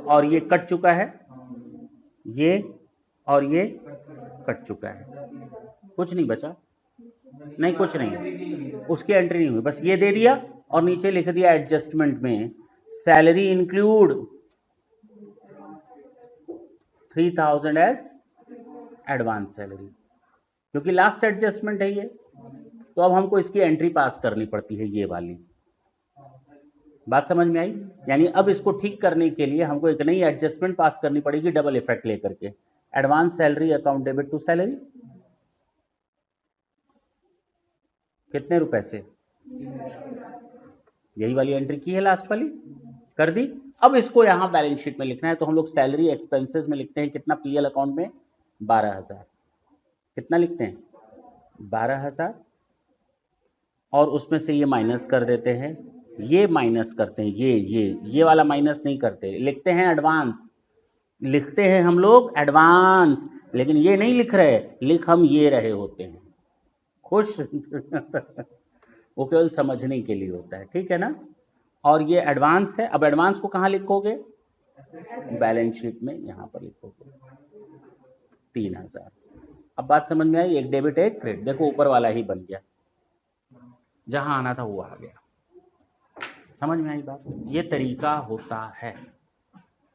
और ये कट चुका है, ये और ये कट चुका है, कुछ नहीं बचा, नहीं कुछ नहीं, उसकी एंट्री नहीं हुई, बस ये दे दिया और नीचे लिख दिया एडजस्टमेंट में salary include 3000 as advance salary, क्योंकि लास्ट एडजस्टमेंट है ये। तो अब हमको इसकी एंट्री पास करनी पड़ती है, ये वाली बात समझ में आई। यानी अब इसको ठीक करने के लिए हमको एक नई एडजस्टमेंट पास करनी पड़ेगी, डबल इफेक्ट लेकर के, advance salary account debit to salary, कितने रुपए से, यही वाली एंट्री की है, लास्ट वाली कर दी। अब इसको यहां बैलेंस शीट में लिखना है, तो हम लोग सैलरी एक्सपेंसेस में लिखते हैं कितना, पीएल अकाउंट में 12000, कितना लिखते हैं 12000, और उसमें से ये माइनस कर देते हैं, ये माइनस करते हैं, ये वाला माइनस नहीं करते, लिखते हैं एडवांस, लिखते हैं हम लोग एडवांस, लेकिन ये नहीं लिख रहे, लिख हम ये रहे होते हैं, खुश। वो केवल समझने के लिए होता है, ठीक है ना। और ये एडवांस है, अब एडवांस को कहां लिखोगे, बैलेंस शीट में यहां पर लिखोगे 3000। अब बात समझ में आई, एक डेबिट एक क्रेडिट, देखो ऊपर वाला ही बन गया, जहां आना था वो आ गया। समझ में आई बात? ये तरीका होता है।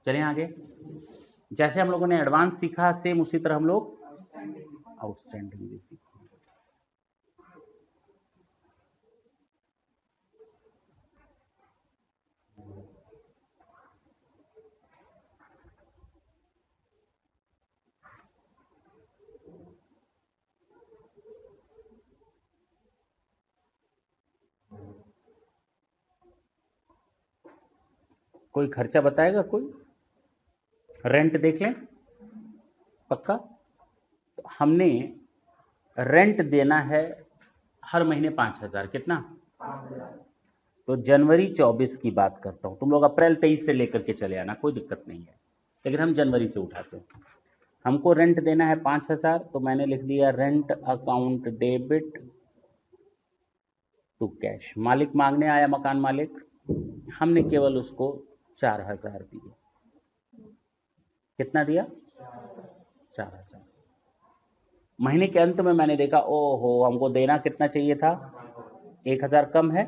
चलें आगे। जैसे हम लोगों ने एडवांस सीखा, सेम उसी तरह हम लोग आउटस्टैंडिंग भी सीखेंगे। कोई खर्चा बताएगा? कोई रेंट देख लें, पक्का? तो हमने रेंट देना है हर महीने 5,000। कितना? तो जनवरी 24 की बात करता हूं, तुम लोग अप्रैल 23 से लेकर के चले आना, कोई दिक्कत नहीं है, लेकिन हम जनवरी से उठाते हैं। हमको रेंट देना है 5,000, तो मैंने लिख दिया rent account debit to cash. मालिक मांगने आया, मकान मालिक, हमने केवल उसको 4,000 दिए। कितना दिया? 4,000। महीने के अंत में मैंने देखा, ओहो हमको देना कितना चाहिए था, 1,000 कम है,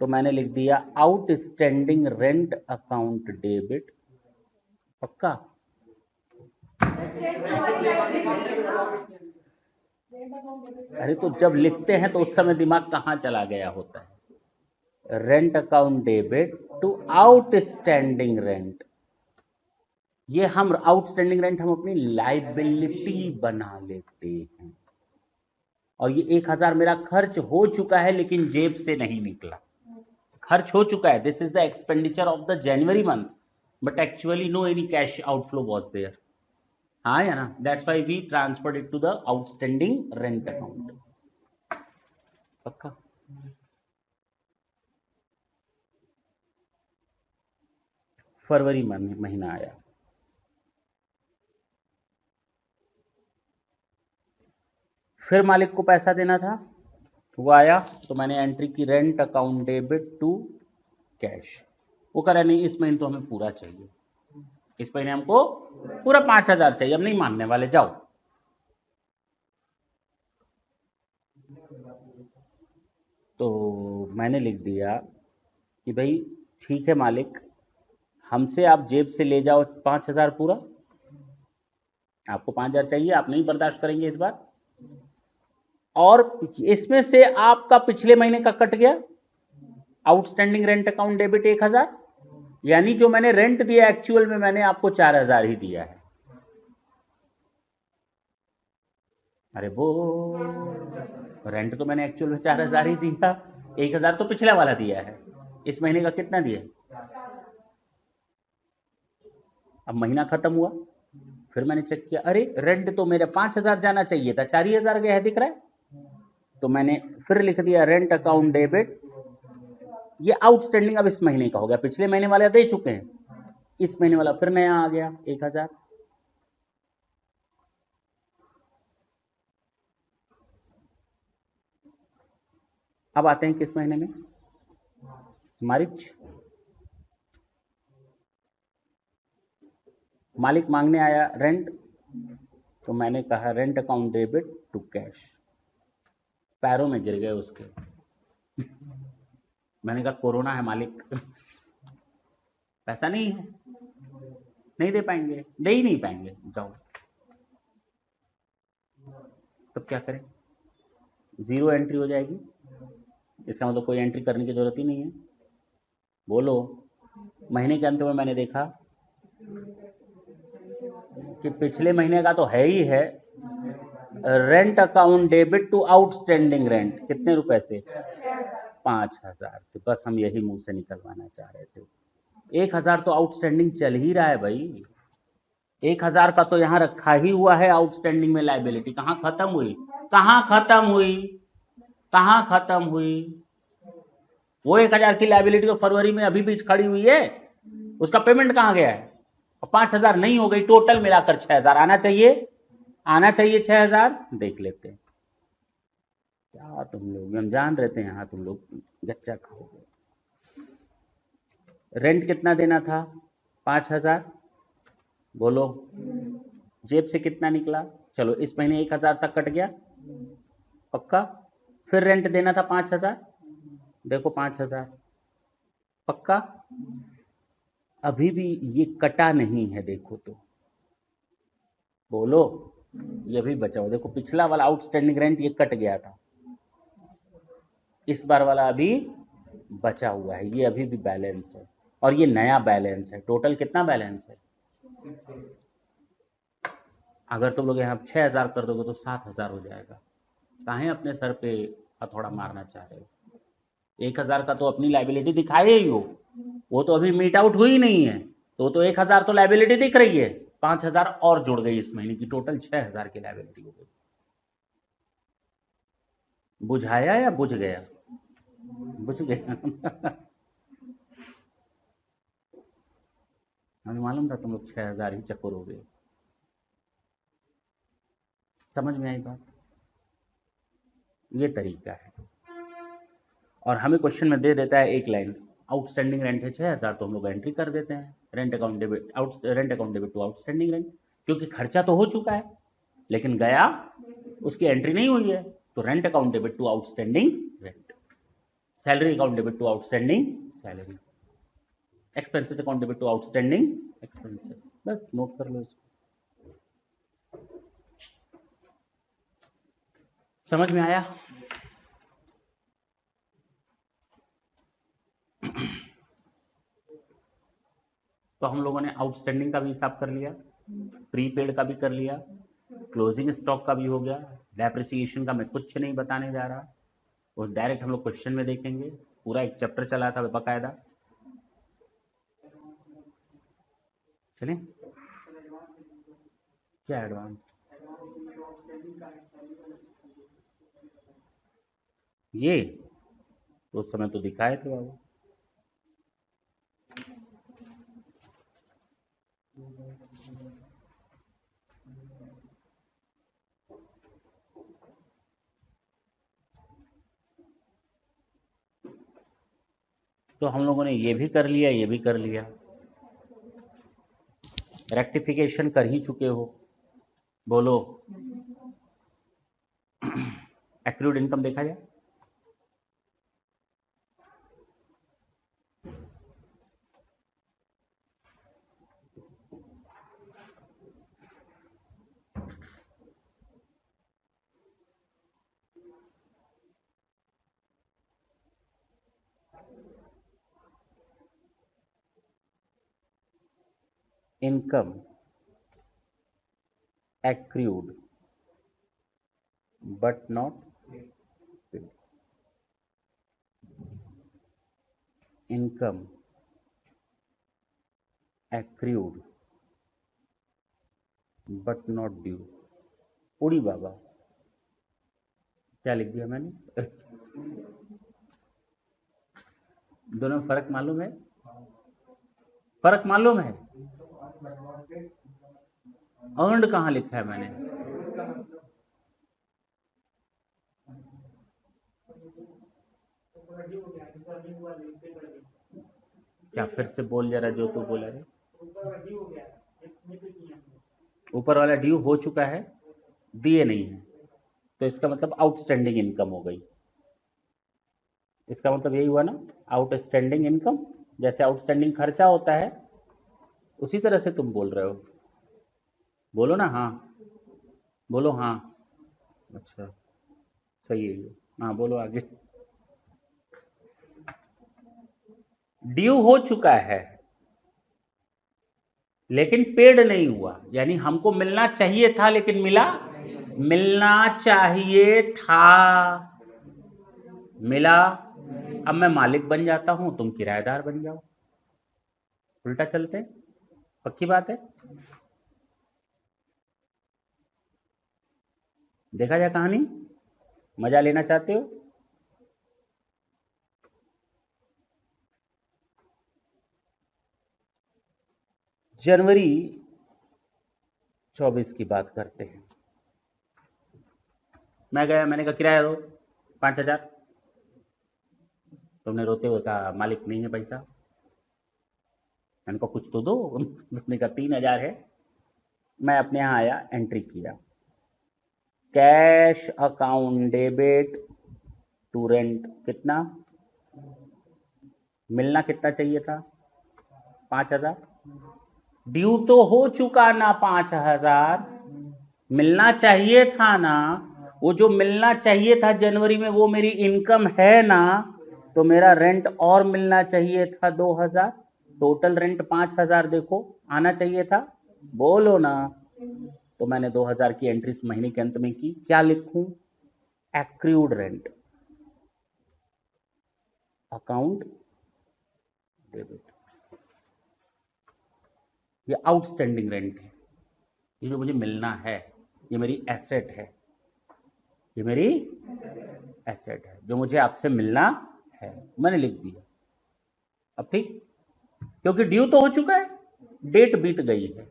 तो मैंने लिख दिया आउटस्टैंडिंग रेंट अकाउंट डेबिट। पक्का? अरे तो जब लिखते हैं तो उस समय दिमाग कहाँ चला गया होता है। Rent account debit to outstanding rent. ये हम आउटस्टैंडिंग रेंट हम अपनी लाइबिलिटी बना लेते हैं। और ये 1,000 मेरा खर्च हो चुका है, लेकिन जेब से नहीं निकला। खर्च हो चुका है, this is the expenditure of the January month, but actually no any cash outflow was there. हाँ या ना? That's why we transferred it to the outstanding rent account. पक्का? फरवरी महीना आया, फिर मालिक को पैसा देना था, वो आया, तो मैंने एंट्री की rent account debit to cash. वो कह रहा नहीं इस महीने तो हमें पूरा चाहिए, इस महीने हमको पूरा 5,000 चाहिए, हम नहीं मानने वाले, जाओ। तो मैंने लिख दिया कि भाई ठीक है मालिक, हमसे आप जेब से ले जाओ 5,000 पूरा, आपको 5,000 चाहिए, आप नहीं बर्दाश्त करेंगे इस बार, और इसमें से आपका पिछले महीने का कट गया आउटस्टैंडिंग रेंट अकाउंट डेबिट 1,000, यानी जो मैंने रेंट दिया एक्चुअल में मैंने आपको 4,000 ही दिया है। अरे वो रेंट तो मैंने एक्चुअल में 4,000 ही दिया, 1,000 तो पिछला वाला दिया है, इस महीने का कितना दिया? अब महीना खत्म हुआ, फिर मैंने चेक किया, अरे रेंट तो मेरा 5,000 जाना चाहिए था, 4,000 गया है, दिख रहा है। तो मैंने फिर लिख दिया रेंट अकाउंट डेबिट, ये आउटस्टैंडिंग अब इस महीने का हो गया, पिछले महीने वाले दे चुके हैं, इस महीने वाला फिर नया आ गया 1,000। अब आते हैं किस महीने में? मार्च। मालिक मांगने आया रेंट, तो मैंने कहा rent account debit to cash. पैरों में गिर गए उसके। मैंने कहा कोरोना है मालिक, पैसा नहीं है, नहीं दे पाएंगे, दे ही नहीं पाएंगे, जाओ। तब क्या करें? जीरो एंट्री हो जाएगी, इसका मतलब कोई एंट्री करने की जरूरत ही नहीं है। बोलो। महीने के अंत में मैंने देखा कि पिछले महीने का तो है ही है, rent account debit to outstanding rent कितने रुपए से? 5,000 से। बस हम यही मुंह से निकलवाना चाह रहे थे। 1,000 तो आउटस्टैंडिंग चल ही रहा है भाई, 1,000 का तो यहां रखा ही हुआ है आउटस्टैंडिंग में लाइबिलिटी। कहां खत्म हुई? कहां खत्म हुई? कहां खत्म हुई? वो 1,000 की लाइबिलिटी तो फरवरी में अभी भी खड़ी हुई है, उसका पेमेंट कहां गया है? 5,000 नहीं हो गई, टोटल मिलाकर 6,000 आना चाहिए, आना चाहिए 6,000। देख लेते हैं क्या तुम लोग, हम जान रहे थे यहाँ तुम लोग गच्चा खाओगे। रेंट कितना देना था? 5,000। बोलो जेब से कितना निकला? चलो इस महीने 1,000 तक कट गया, पक्का। फिर रेंट देना था 5,000, देखो 5,000 पक्का। अभी भी ये कटा नहीं है, देखो तो बोलो, ये भी बचा हुआ। देखो पिछला वाला आउटस्टैंडिंग रेंट ये कट गया था, इस बार वाला अभी बचा हुआ है, ये अभी भी बैलेंस है और ये नया बैलेंस है। टोटल कितना बैलेंस है? अगर तुम लोग यहाँ 6,000 कर दोगे तो 7,000 हो जाएगा। काहे अपने सर पे हथौड़ा मारना चाह रहे हो? 1,000 का तो अपनी लाइबिलिटी दिखाए ही हो, वो तो अभी मीट आउट हुई नहीं है, तो 1,000 तो लाइबिलिटी दिख रही है, 5,000 और जुड़ गई इस महीने की, टोटल 6,000 की लाइबिलिटी हो गई। बुझाया या बुझ गया? बुझ गया। हमें मालूम था तुम लोग 6,000 ही चकोर हो गए। समझ में आई बात? ये तरीका है। और हमें क्वेश्चन में दे देता है एक लाइन, आउटस्टैंडिंग रेंट है 6,000, तो हम लोग एंट्री कर देते हैं, rent account debit to outstanding rent, क्योंकि खर्चा तो हो चुका है लेकिन गया उसकी एंट्री नहीं हुई है, तो rent account debit to outstanding rent, salary account debit to outstanding salary, expenses account debit to outstanding expenses. बस नोट कर लो इसको। समझ में आया? तो हम लोगों ने आउटस्टैंडिंग का भी हिसाब कर लिया, प्रीपेड का भी कर लिया, क्लोजिंग स्टॉक का भी हो गया, डेप्रिसिएशन का मैं कुछ नहीं बताने जा रहा, वो डायरेक्ट हम लोग क्वेश्चन में देखेंगे। पूरा एक चैप्टर चला था बकायदा। चलिए, क्या एडवांस? ये तो उस समय तो दिखाए थे बाबू। तो हम लोगों ने ये भी कर लिया, ये भी कर लिया, रेक्टिफिकेशन कर ही चुके हो। बोलो, एक्रूड इनकम देखा जाए। Income accrued but not paid. Income accrued but not due. उड़ी बाबा, क्या लिख दिया मैंने? दोनों में फर्क मालूम है? फर्क मालूम है? अर्नड कहाँ लिखा है मैंने? क्या फिर से बोल जरा जो तू बोला रे। ऊपर वाला ड्यू हो चुका है, दिए नहीं है, तो इसका मतलब आउटस्टैंडिंग इनकम हो गई। इसका मतलब यही हुआ ना, आउटस्टैंडिंग इनकम। जैसे आउटस्टैंडिंग खर्चा होता है उसी तरह से तुम बोल रहे हो। बोलो ना हाँ, बोलो हाँ। अच्छा, सही है ये। हाँ बोलो आगे। ड्यू हो चुका है लेकिन पेड नहीं हुआ, यानी हमको मिलना चाहिए था लेकिन मिलना चाहिए था, मिला। अब मैं मालिक बन जाता हूं, तुम किराएदार बन जाओ, उल्टा चलते। पक्की बात है? देखा जाए कहानी, मजा लेना चाहते हो? जनवरी 24 की बात करते हैं। मैं गया, मैंने कहा किराया दो 5,000। तुमने रोते हुए कहा मालिक नहीं है पैसा। मैंने कहा कुछ तो दो। तुमने कहा 3,000 है। मैं अपने यहाँ आया, एंट्री किया, cash account debit to rent कितना मिलना कितना चाहिए था? 5,000। ड्यू तो हो चुका ना 5,000, मिलना चाहिए था ना। वो जो मिलना चाहिए था जनवरी में वो मेरी इनकम है ना, तो मेरा रेंट और मिलना चाहिए था 2,000। टोटल रेंट 5,000 देखो आना चाहिए था, बोलो ना। तो मैंने 2,000 की एंट्री इस महीने के अंत में की। क्या लिखूं? Accrued rent, account debit. ये आउटस्टैंडिंग रेंट है, ये जो मुझे मिलना है, ये मेरी एसेट है, ये मेरी एसेट है जो मुझे आपसे मिलना है। मैंने लिख दिया। अब ठीक, क्योंकि ड्यू तो हो चुका है, डेट बीत गई है,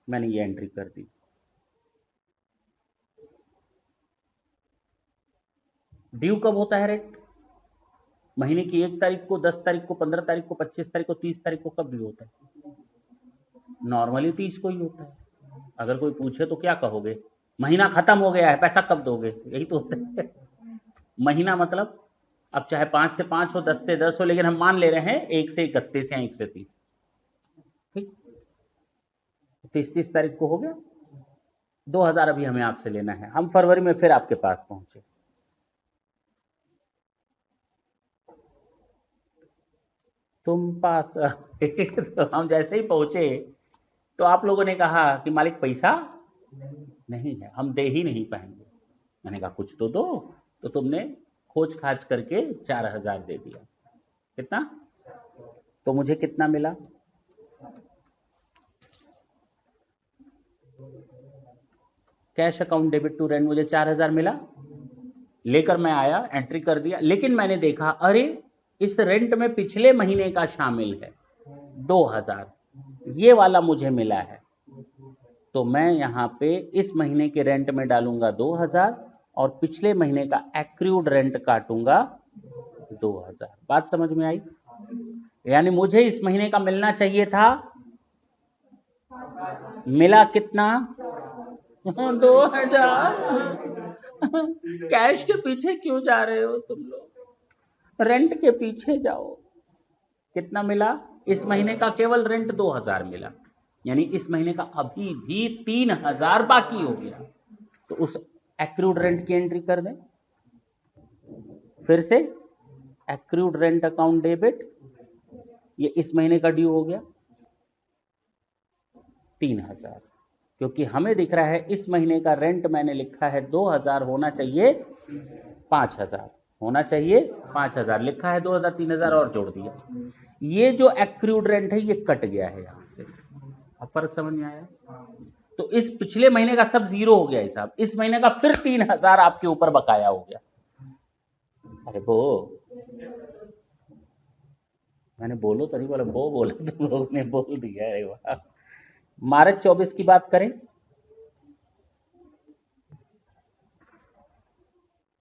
मैंने ये एंट्री कर दी। ड्यू कब होता है रेंट? महीने की 1 तारीख को, 10 तारीख को, 15 तारीख को, 25 तारीख को, 30 तारीख को। कब ड्यू होता है? नॉर्मली 30 को ही होता है। अगर कोई पूछे तो क्या कहोगे? महीना खत्म हो गया है, पैसा कब दोगे? यही तो होता है। महीना मतलब अब चाहे 5 से 5 हो, 10 से 10 हो, लेकिन हम मान ले रहे हैं 1 से 31 या 1 से 30। ठीक, 30 तारीख को हो गया। 2,000 अभी हमें आपसे लेना है। हम फरवरी में फिर आपके पास पहुंचे। तुम पास तो हम जैसे ही पहुंचे तो आप लोगों ने कहा कि मालिक पैसा नहीं है, हम दे ही नहीं पाएंगे। मैंने कहा कुछ तो दो। तो तुमने खोज खाज करके 4,000 दे दिया। कितना? तो मुझे कितना मिला? Cash account debit to rent मुझे 4,000 मिला। लेकर मैं आया, एंट्री कर दिया, लेकिन मैंने देखा अरे इस रेंट में पिछले महीने का शामिल है 2,000, ये वाला मुझे मिला है। तो मैं यहाँ पे इस महीने के रेंट में डालूंगा 2,000 और पिछले महीने का एक्रूड रेंट काटूंगा 2,000। बात समझ में आई? यानी मुझे इस महीने का मिलना चाहिए था, मिला कितना? 2,000। कैश के पीछे क्यों जा रहे हो तुम लोग? रेंट के पीछे जाओ। कितना मिला? इस महीने का केवल रेंट 2,000 मिला, यानी इस महीने का अभी भी 3,000 बाकी हो गया। तो उस एक्रूड रेंट की एंट्री कर दें। फिर से एक्रूड रेंट अकाउंट डेबिट, ये इस महीने का ड्यू हो गया 3,000, क्योंकि हमें दिख रहा है इस महीने का रेंट मैंने लिखा है 2,000, होना चाहिए 5,000, होना चाहिए 5,000, लिखा है 2,000, 3,000 और जोड़ दिया। ये जो एक्रूड रेंट है ये कट गया है यहां से। अब फर्क समझ में आया? तो इस पिछले महीने का सब जीरो हो गया हिसाब, इस महीने का फिर 3,000 आपके ऊपर बकाया हो गया। अरे वो मैंने बोलो तो नहीं बोला, वो बोला, तुम लोगों ने बोल दिया। अरे वाह। मार्च 24 की बात करें,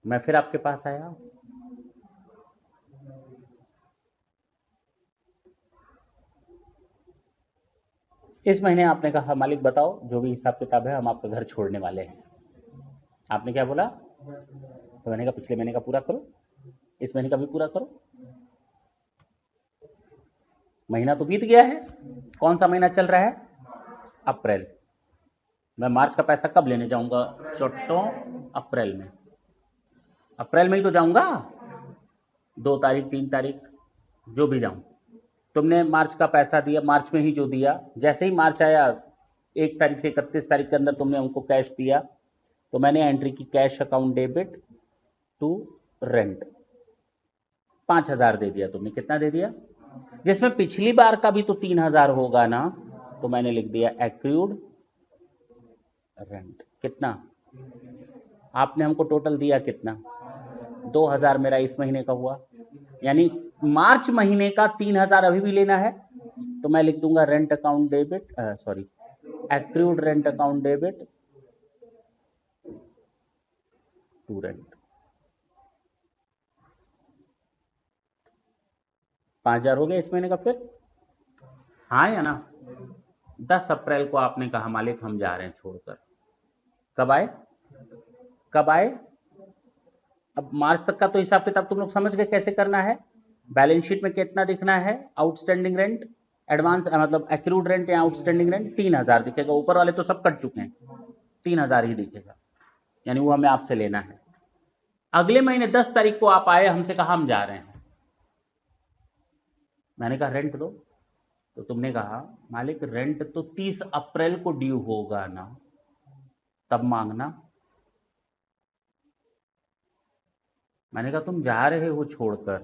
मैं फिर आपके पास आया। इस महीने आपने कहा मालिक बताओ जो भी हिसाब किताब है हम आपका घर छोड़ने वाले हैं। आपने क्या बोला? तो मैंने कहा पिछले महीने का पूरा करो, इस महीने का भी पूरा करो। महीना तो बीत गया है, कौन सा महीना चल रहा है? अप्रैल। मैं मार्च का पैसा कब लेने जाऊंगा चोट्टों? अप्रैल में। अप्रैल में ही तो जाऊंगा, 2 तारीख 3 तारीख जो भी जाऊं। तुमने मार्च का पैसा दिया, मार्च में ही जो दिया, जैसे ही मार्च आया 1 तारीख से 31 तारीख के अंदर तुमने उनको कैश दिया, तो मैंने एंट्री की cash account debit to rent, 5,000 दे दिया तुमने। कितना दे दिया? जिसमें पिछली बार का भी तो 3,000 होगा ना, तो मैंने लिख दिया एक्रूड रेंट। कितना? आपने हमको टोटल दिया कितना? 2,000 मेरा इस महीने का हुआ, यानी मार्च महीने का 3,000 अभी भी लेना है, तो मैं लिख दूंगा rent account debit, sorry accrued rent account debit to rent. 5,000 हो गया इस महीने का फिर, हाँ या ना? 10 अप्रैल को आपने कहा मालिक हम जा रहे हैं छोड़कर। कब आए? कब आए? अब मार्च तक का तो हिसाब किताब तुम लोग समझ गए कैसे करना है। बैलेंस शीट में कितना दिखना है? आउटस्टैंडिंग रेंट, एडवांस मतलब एक्रूड रेंट या आउटस्टैंडिंग रेंट 3000 दिखेगा। ऊपर वाले तो सब कट चुके हैं, 3000 ही दिखेगा, यानी वो हमें आपसे लेना है। अगले महीने 10 तारीख को आप आए, हमसे कहा हम जा रहे हैं। मैंने कहा रेंट दो, तो तुमने कहा मालिक रेंट तो 30 अप्रैल को ड्यू होगा ना, तब मांगना। मैंने कहा तुम जा रहे हो छोड़कर,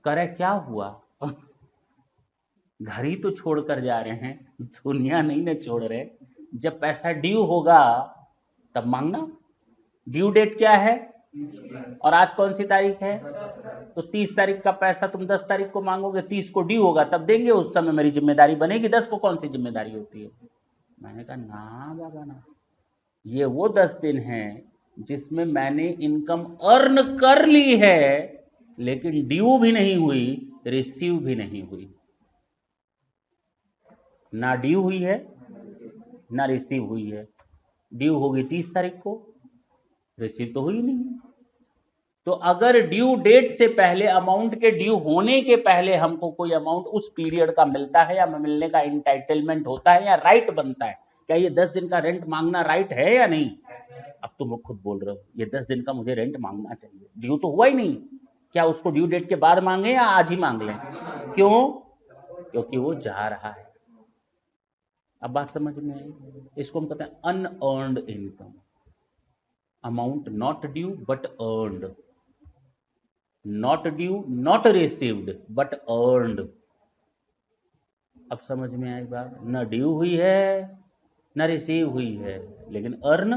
करे क्या हुआ? घर ही तो छोड़कर जा रहे हैं, दुनिया नहीं ना छोड़ रहे। जब पैसा ड्यू होगा तब मांगना। ड्यू डेट क्या है? और आज कौन सी तारीख है? तो 30 तारीख का पैसा तुम 10 तारीख को मांगोगे, 30 को ड्यू होगा तब देंगे, उस समय मेरी जिम्मेदारी बनेगी। 10 को कौन सी जिम्मेदारी होती है? मैंने कहा ना बाबा ना, ये वो 10 दिन हैं जिसमें मैंने इनकम अर्न कर ली है, लेकिन ड्यू भी नहीं हुई, रिसीव भी नहीं हुई। ना ड्यू हुई है ना रिसीव हुई है। ड्यू होगी 30 तारीख को, रिसीव तो हुई नहीं। तो अगर ड्यू डेट से पहले, अमाउंट के ड्यू होने के पहले हमको कोई अमाउंट उस पीरियड का मिलता है या मिलने का इंटाइटलमेंट होता है या राइट बनता है, क्या ये 10 दिन का रेंट मांगना राइट है या नहीं? अब तुम लोग खुद बोल रहे हो ये 10 दिन का मुझे रेंट मांगना चाहिए, ड्यू तो हुआ ही नहीं। क्या उसको ड्यू डेट के बाद मांगे या आज ही मांग लें? क्यों? क्योंकि वो जा रहा है। अब बात समझ में आई? इसको हम कहते हैं unearned income. Amount not due but earned, not due not received but earned. अब समझ में आई बात? न ड्यू हुई है न रिसीव हुई है, लेकिन अर्न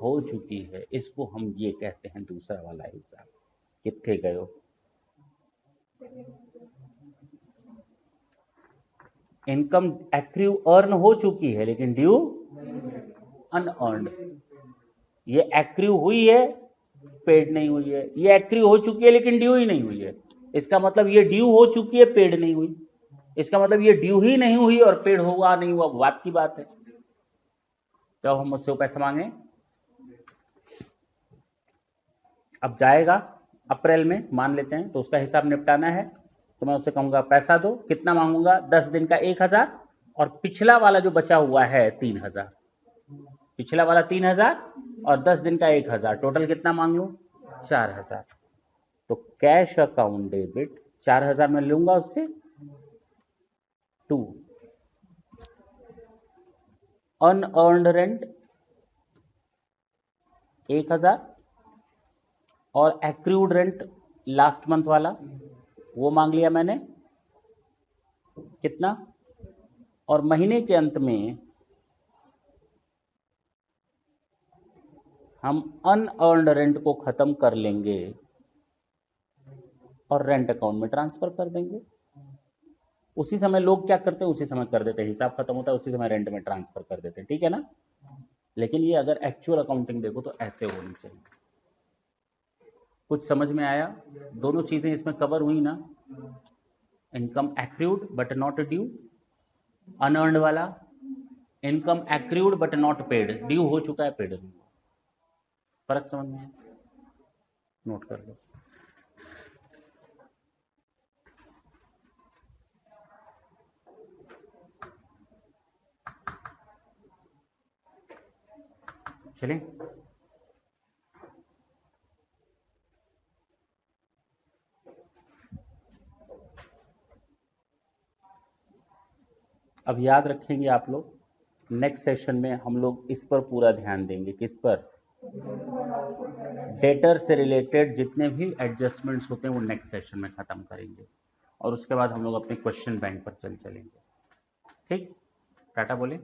हो चुकी है। इसको हम ये कहते हैं दूसरा वाला हिसाब। कितने गयो? इनकम एक्रू अर्न हो चुकी है लेकिन ड्यू अनअर्न्ड। ये एक्रू हुई है, पेड नहीं हुई है। ये एक्रू हो चुकी है लेकिन ड्यू ही नहीं हुई है। इसका मतलब ये ड्यू हो चुकी है, पेड नहीं हुई। इसका मतलब ये ड्यू ही नहीं हुई और पेड हुआ नहीं हुआ, बात की बात है। तो हम मुझसे पैसा मांगे, अब जाएगा अप्रैल में मान लेते हैं, तो उसका हिसाब निपटाना है। तो मैं उससे कहूंगा पैसा दो, कितना मांगूंगा? 10 दिन का 1000 और पिछला वाला जो बचा हुआ है 3000। पिछला वाला 3000 और 10 दिन का 1000, टोटल कितना मांग लूं? 4000। तो कैश अकाउंट डेबिट 4000 में लूंगा उससे 2। अनअर्न्ड रेंट 1000 और एक्रूड रेंट लास्ट मंथ वाला वो मांग लिया मैंने, कितना? और महीने के अंत में हम अनअर्न्ड रेंट को खत्म कर लेंगे और रेंट अकाउंट में ट्रांसफर कर देंगे। उसी समय लोग क्या करते हैं, उसी समय कर देते हैं, हिसाब खत्म होता है उसी समय रेंट में ट्रांसफर कर देते हैं, ठीक है ना? लेकिन ये अगर एक्चुअल अकाउंटिंग देखो तो ऐसे होनी चाहिए। कुछ समझ में आया? दोनों चीजें इसमें कवर हुई ना? Income accrued but not due, unearned वाला income accrued but not paid, due हो चुका है पेड नहीं। फर्क समझ में? नोट कर लो। चलिए अब याद रखेंगे आप लोग, नेक्स्ट सेशन में हम लोग इस पर पूरा ध्यान देंगे। किस पर? डेटर से रिलेटेड जितने भी एडजस्टमेंट्स होते हैं वो नेक्स्ट सेशन में खत्म करेंगे, और उसके बाद हम लोग अपने क्वेश्चन बैंक पर चलेंगे। ठीक, टाटा बोले।